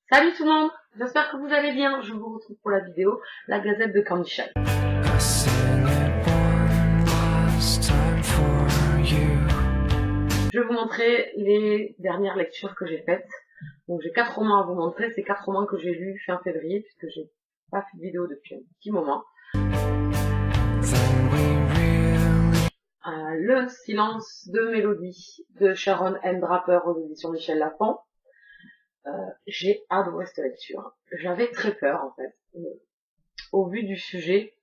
Salut tout le monde, j'espère que vous allez bien. Je vous retrouve pour la vidéo, la Gazette de Candy Shy. Je vais vous montrer les dernières lectures que j'ai faites. Donc j'ai 4 romans à vous montrer, c'est 4 romans que j'ai lus fin février, puisque j'ai pas fait de vidéo depuis un petit moment. Le silence de Mélodie de Sharon N. Draper aux éditions Michel Lafon. J'ai adoré cette lecture. J'avais très peur en fait. Au vu du sujet,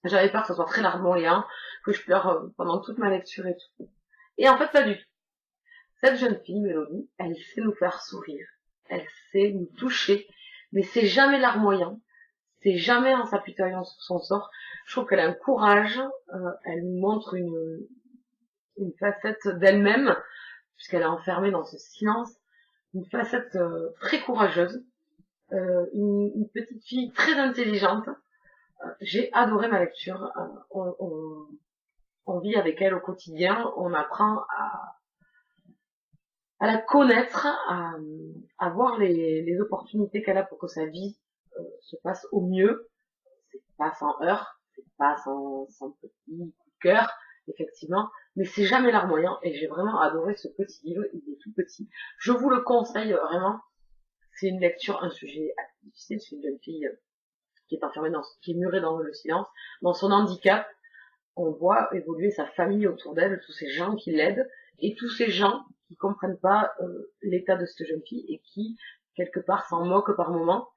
j'avais peur que ce soit très larmoyant, que je pleure pendant toute ma lecture et tout. Et en fait, pas du tout. Cette jeune fille, Mélodie, elle sait nous faire sourire, elle sait nous toucher, mais c'est jamais larmoyant, c'est jamais en s'apitoyant sur son sort. Je trouve qu'elle a un courage, elle nous montre une facette d'elle-même, puisqu'elle est enfermée dans ce silence, une facette très courageuse, une petite fille très intelligente. J'ai adoré ma lecture, on vit avec elle au quotidien, on apprend à la connaître, à voir les opportunités qu'elle a pour que sa vie se passe au mieux. C'est pas sans heurts, c'est pas sans petit coup de cœur, effectivement, mais c'est jamais larmoyant et j'ai vraiment adoré ce petit livre, il est tout petit. Je vous le conseille vraiment, c'est une lecture, un sujet assez difficile, c'est une jeune fille qui est enfermée qui est murée dans le silence, dans son handicap. On voit évoluer sa famille autour d'elle, tous ces gens qui l'aident, et tous ces gens qui comprennent pas l'état de cette jeune fille et qui, quelque part, s'en moquent par moments.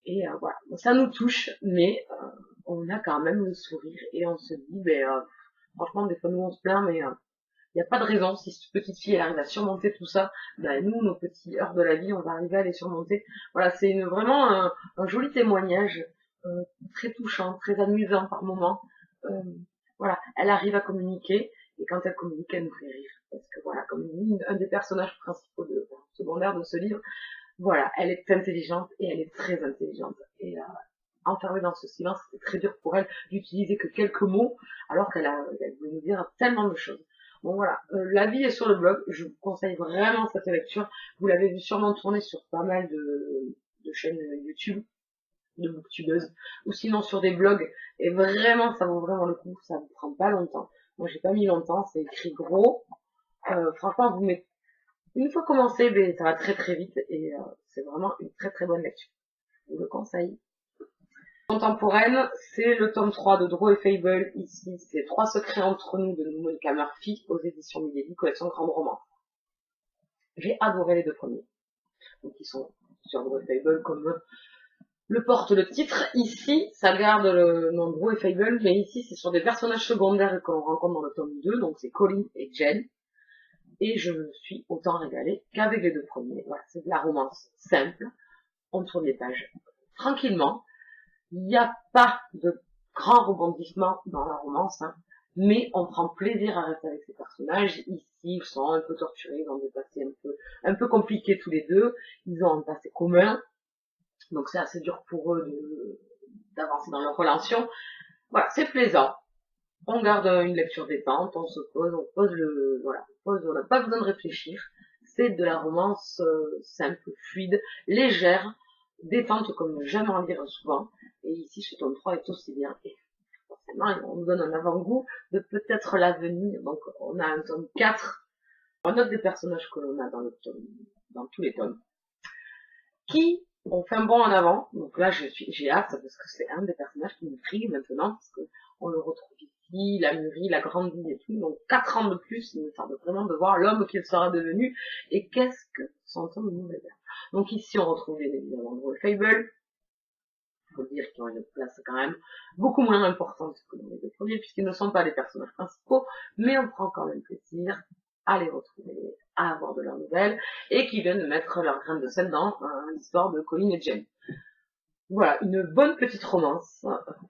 Et voilà, ça nous touche, mais on a quand même le sourire et on se dit, franchement, des fois nous on se plaint, mais il n'y a pas de raison, si cette petite fille elle arrive à surmonter tout ça, nous, nos petits heures de la vie, on va arriver à les surmonter. Voilà, c'est vraiment un joli témoignage, très touchant, très amusant par moments. Voilà, elle arrive à communiquer, et quand elle communique, elle nous fait rire. Parce que voilà, comme dit un des personnages principaux secondaires de ce livre, voilà, elle est intelligente et elle est très intelligente. Et enfermée dans ce silence, c'est très dur pour elle d'utiliser que quelques mots, alors qu'elle voulait nous dire tellement de choses. Bon voilà, l'avis est sur le blog, je vous conseille vraiment cette lecture. Vous l'avez vu sûrement tourner sur pas mal de chaînes YouTube, de booktubeuses, ou sinon sur des blogs, et vraiment ça vaut vraiment le coup, ça vous prend pas longtemps. Moi j'ai pas mis longtemps, c'est écrit gros, franchement vous mettez, une fois commencé, ça va très très vite, et c'est vraiment une très très bonne lecture, je vous le conseille. Contemporaine, c'est le tome 3 de Draw et Fable, ici c'est 3 secrets entre nous de Monica Murphy, aux éditions Milady, collection Grande Roman. J'ai adoré les 2 premiers, donc ils sont sur Draw et Fable comme le porte le titre. Ici, ça garde le nom de Draw et Fable, mais ici, c'est sur des personnages secondaires qu'on rencontre dans le tome 2, donc c'est Colin et Jen. Et je me suis autant régalée qu'avec les 2 premiers. Voilà, c'est de la romance simple. On tourne les pages tranquillement. Il n'y a pas de grands rebondissements dans la romance, hein, mais on prend plaisir à rester avec ces personnages. Ici, ils sont un peu torturés, ils ont des passés un peu compliqués tous les deux. Ils ont un passé commun. Donc c'est assez dur pour eux d'avancer dans leur relation. Voilà, c'est plaisant. On garde une lecture détente, on se pose, on n'a pas besoin de réfléchir. C'est de la romance simple, fluide, légère, détente comme j'aime en lire souvent. Et ici, ce tome 3 est aussi bien. Et forcément, on nous donne un avant-goût de peut-être l'avenir. Donc on a un tome 4, on note des personnages que l'on a dans tous les tomes, qui ont fait un bond en avant. Donc là, j'ai hâte parce que c'est un des personnages qui m'intrigue maintenant, parce que on le retrouve ici, il a mûri, il a grandi et tout. Donc 4 ans de plus, il me semble vraiment de voir l'homme qu'il sera devenu et qu'est-ce que son homme nous révèle. Donc ici, on retrouve bien évidemment Draw et Fable. Il faut dire qu'ils ont une place quand même beaucoup moins importante que dans les 2 premiers, puisqu'ils ne sont pas les personnages principaux, mais on prend quand même plaisir à les retrouver, à avoir de leurs nouvelles, et qui viennent de mettre leur grain de sel dans l'histoire de Colin et Jen. Voilà, une bonne petite romance.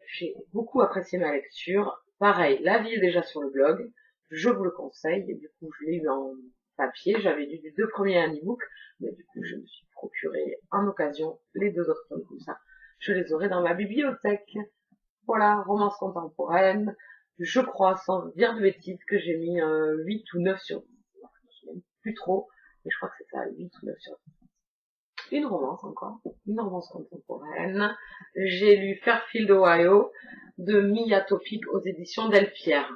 J'ai beaucoup apprécié ma lecture. Pareil, l'avis est déjà sur le blog. Je vous le conseille. Et du coup, je l'ai eu en papier. J'avais lu les 2 premiers en e-book. Mais du coup, je me suis procuré en occasion les 2 autres tomes comme ça. Je les aurai dans ma bibliothèque. Voilà, romance contemporaine. Je crois, sans dire de bêtises, que j'ai mis 8 ou 9 sur 10. Je ne sais même plus trop, mais je crois que c'est ça, 8 ou 9 sur 10. une romance encore, une romance contemporaine. J'ai lu Fairfield, Ohio, de Mia Topic aux éditions Delpierre.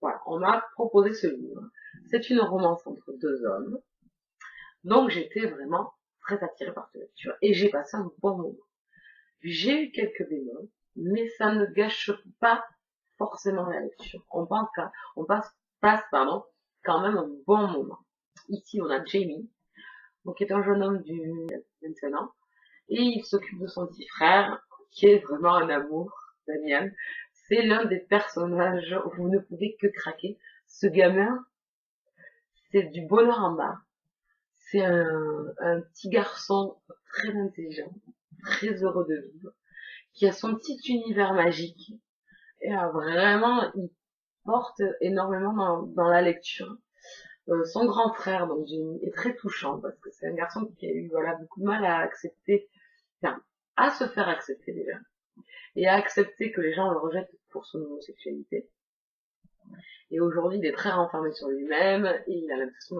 Voilà, on m'a proposé ce livre. C'est une romance entre deux hommes. Donc j'étais vraiment très attirée par cette lecture et j'ai passé un bon moment. J'ai eu quelques bémols, mais ça ne gâche pas forcément la lecture. On passe quand même un bon moment. Ici, on a Jamie, donc qui est un jeune homme du 21 ans, et il s'occupe de son petit frère, qui est vraiment un amour, Daniel. C'est l'un des personnages où vous ne pouvez que craquer. Ce gamin, c'est du bonheur en bas. C'est un petit garçon très intelligent, très heureux de vivre, qui a son petit univers magique. Et vraiment, il porte énormément dans la lecture. Son grand frère, donc Jamie, est très touchant parce que c'est un garçon qui a eu beaucoup de mal à accepter, enfin, à se faire accepter déjà, et à accepter que les gens le rejettent pour son homosexualité. Et aujourd'hui, il est très renfermé sur lui-même et il a l'impression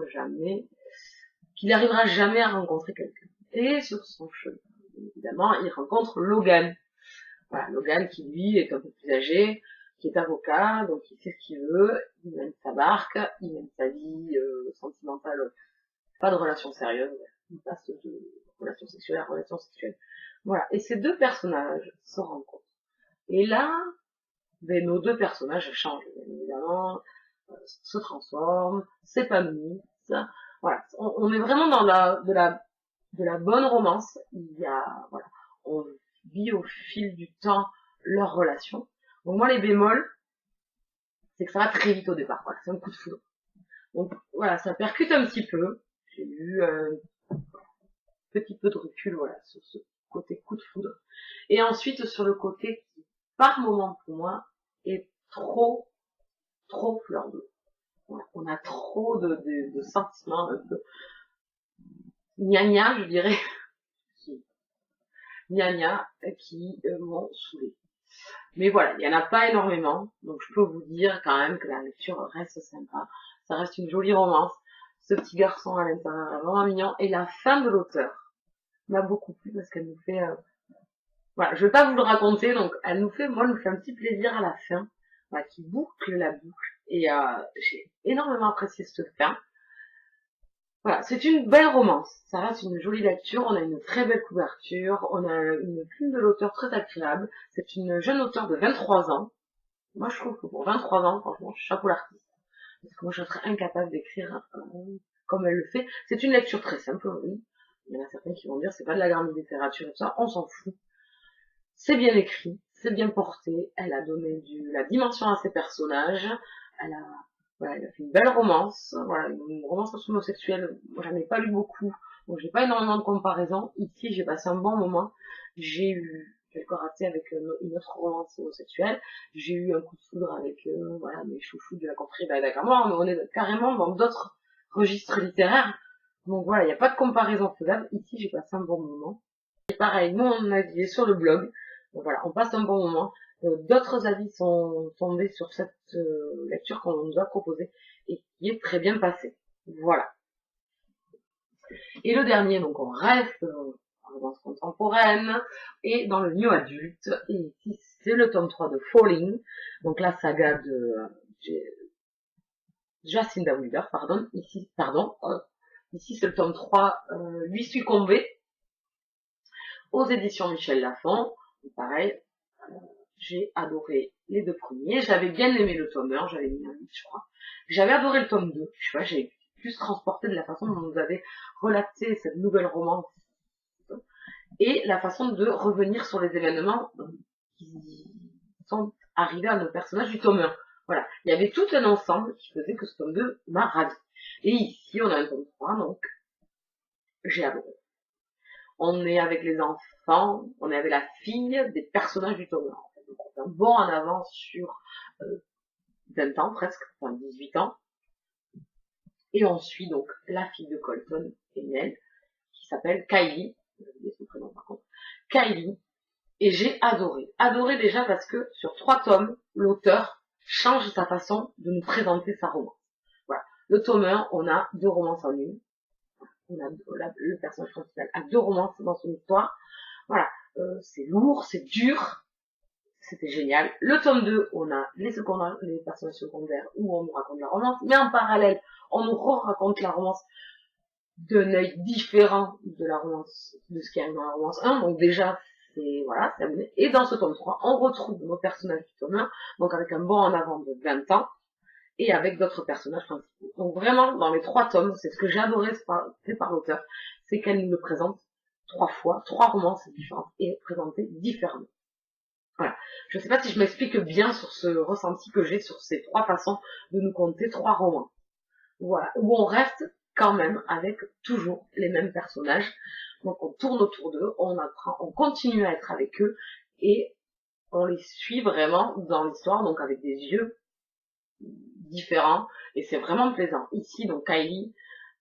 qu'il n'arrivera jamais à rencontrer quelqu'un. Et sur son chemin, évidemment, il rencontre Logan. Voilà, Logan qui lui est un peu plus âgé, qui est avocat, donc il sait ce qu'il veut, il mène sa barque, il mène sa vie sentimentale, pas de relation sérieuse, il passe de relation sexuelle à relation sexuelle. Voilà, et ces deux personnages se rencontrent. Et là, nos deux personnages changent, bien évidemment, se transforment, s'épanouissent. Voilà, on est vraiment dans de la bonne romance. Il y a, voilà, on vit au fil du temps leur relation. Donc moi, les bémols, c'est que ça va très vite au départ. Voilà, c'est un coup de foudre. Donc voilà, ça percute un petit peu. J'ai eu un petit peu de recul, voilà, sur ce côté coup de foudre. Et ensuite, sur le côté qui, par moment pour moi, est trop fleur bleue. Voilà, on a trop de sentiments un peu gna je dirais, gna qui m'ont saoulé. Mais voilà, il n'y en a pas énormément, donc je peux vous dire quand même que la lecture reste sympa. Ça reste une jolie romance. Ce petit garçon à l'intérieur est vraiment mignon. Et la fin de l'auteur m'a beaucoup plu parce qu'elle nous fait... voilà, je vais pas vous le raconter, donc elle nous fait un petit plaisir à la fin, voilà, qui boucle la boucle. Et j'ai énormément apprécié cette fin. Voilà, c'est une belle romance. Ça reste une jolie lecture. On a une très belle couverture. On a une plume de l'auteur très agréable. C'est une jeune auteure de 23 ans. Moi, je trouve que pour 23 ans, franchement, chapeau l'artiste. Parce que moi, je serais incapable d'écrire comme elle le fait. C'est une lecture très simple, oui. Il y en a certains qui vont dire c'est pas de la grande littérature et tout ça. On s'en fout. C'est bien écrit, c'est bien porté. Elle a donné la dimension à ses personnages. Elle a Voilà, il a fait une belle romance, voilà, une romance homosexuelle. Moi, j'en ai pas lu beaucoup, donc j'ai pas énormément de comparaisons. Ici, j'ai passé un bon moment. J'ai eu quelques ratés avec une autre romance homosexuelle. J'ai eu un coup de foudre avec voilà, mes chouchous de la confrérie d'Adagamor, mais on est carrément dans d'autres registres littéraires. Donc voilà, il n'y a pas de comparaison faisable. Ici, j'ai passé un bon moment. Et pareil, mon avis est sur le blog. Donc voilà, on passe un bon moment. D'autres avis sont tombés sur cette lecture qu'on nous a proposée et qui est très bien passée. Voilà. Et le dernier, donc on reste en romance contemporaine et dans le new adulte. Et ici, c'est le tome 3 de Falling, donc la saga de Jacinda Wheeler, Ici, c'est le tome 3, Lui succomber, aux éditions Michel Lafon. Pareil, j'ai adoré les deux premiers. J'avais bien aimé le tome 1, j'avais mis un 8, je crois. J'avais adoré le tome 2, je sais pas, j'avais plus transporté de la façon dont vous avez relaté cette nouvelle romance et la façon de revenir sur les événements qui sont arrivés à nos personnages du tome 1. Voilà, il y avait tout un ensemble qui faisait que ce tome 2 m'a ravi. Et ici, on a un tome 3, donc j'ai adoré. On est avec les enfants, on est avec la fille des personnages du tome 1. En fait. Donc on fait un bond en avant sur 20 ans presque, enfin 18 ans. Et on suit donc la fille de Colton et Nell, qui s'appelle Kylie. J'ai oublié son prénom par contre. Kylie. Et j'ai adoré. Adoré déjà parce que sur 3 tomes, l'auteur change sa façon de nous présenter sa romance. Voilà. Le tome 1, on a 2 romances en une. Le personnage principal a 2 romances dans son histoire. Voilà, c'est lourd, c'est dur, c'était génial. Le tome 2, on a les personnages secondaires où on nous raconte la romance, mais en parallèle, on nous raconte la romance d'un œil différent de la romance, de ce qui arrive dans la romance 1. Donc déjà, voilà, c'est amené. Et dans ce tome 3, on retrouve nos personnages du tome 1, donc avec un bond en avant de 20 ans, et avec d'autres personnages principaux. Donc vraiment, dans les 3 tomes, c'est ce que j'ai adoré fait par l'auteur, c'est qu'elle nous le présente 3 fois, 3 romances différentes, et présentées différemment. Voilà. Je sais pas si je m'explique bien sur ce ressenti que j'ai sur ces 3 façons de nous conter 3 romans. Voilà, où on reste quand même avec toujours les mêmes personnages. Donc on tourne autour d'eux, on apprend, on continue à être avec eux et on les suit vraiment dans l'histoire, donc avec des yeux différents et c'est vraiment plaisant. Ici, donc Kylie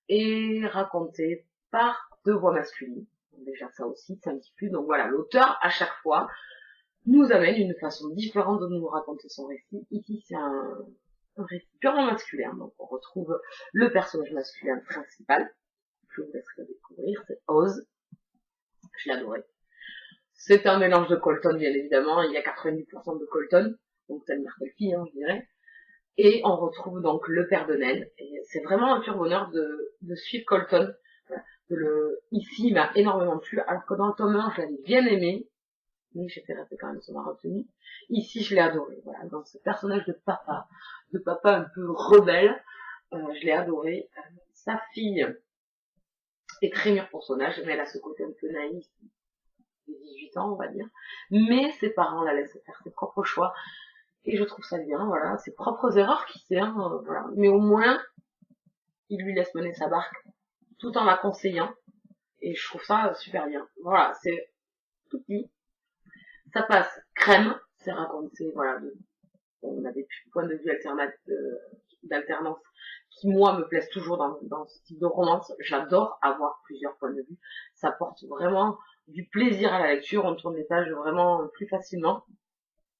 est racontée par 2 voix masculines. Donc, déjà ça aussi, c'est un petit peu. Donc voilà, l'auteur à chaque fois nous amène une façon différente de nous raconter son récit. Ici, c'est un récit purement masculin. Donc, on retrouve le personnage masculin principal. Je vous laisserai le découvrir. C'est Oz. Je l'ai adoré. C'est un mélange de Colton, bien évidemment. Il y a 90% de Colton. Donc, c'est une fille, je dirais. Et on retrouve donc le père de Ned. Et c'est vraiment un pur bonheur de suivre Colton. Ici, il m'a énormément plu. Alors que dans le tome 1, je l'avais bien aimé. Mais j'étais restée quand même sur ma retenue. Ici, je l'ai adoré. Voilà, dans ce personnage de papa un peu rebelle, je l'ai adoré. Sa fille est très mûre pour son âge, mais elle a ce côté un peu naïf, de 18 ans, on va dire. Mais ses parents la laissent faire ses propres choix. Et je trouve ça bien, voilà, ses propres erreurs qui sait, voilà. Mais au moins, il lui laisse mener sa barque, tout en la conseillant. Et je trouve ça super bien. Voilà, c'est tout petit. Ça passe crème, c'est raconté, voilà, on a des points de vue d'alternance qui, moi, me plaisent toujours dans ce type de romance. J'adore avoir plusieurs points de vue. Ça apporte vraiment du plaisir à la lecture. On tourne les pages vraiment plus facilement.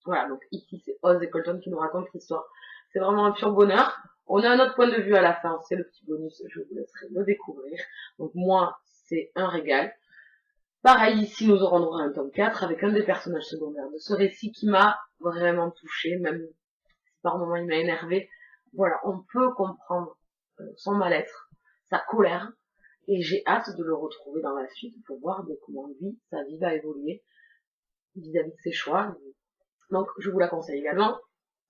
Voilà, donc ici, c'est Oz et Colton qui nous racontent l'histoire. C'est vraiment un pur bonheur. On a un autre point de vue à la fin, c'est le petit bonus, je vous laisserai le découvrir. Donc moi, c'est un régal. Pareil, ici, nous aurons droit à un tome 4 avec un des personnages secondaires de ce récit qui m'a vraiment touchée, même si par moments il m'a énervé. Voilà, on peut comprendre son mal-être, sa colère, et j'ai hâte de le retrouver dans la suite pour voir comment lui, sa vie va évoluer vis-à-vis de ses choix. Donc, je vous la conseille également.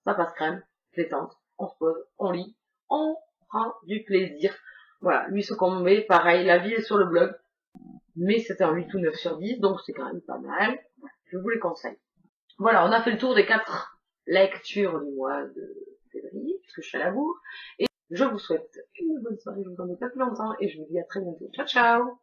Ça passe crème, détente, on se pose, on lit, on prend du plaisir. Voilà, lui se combat, pareil, la vie est sur le blog. Mais c'était un 8 ou 9 sur 10, donc c'est quand même pas mal. Je vous les conseille. Voilà, on a fait le tour des 4 lectures du mois de février, puisque je suis à la bourre. Et je vous souhaite une bonne soirée, je vous en ai pas plus longtemps, et je vous dis à très bientôt. Ciao, ciao!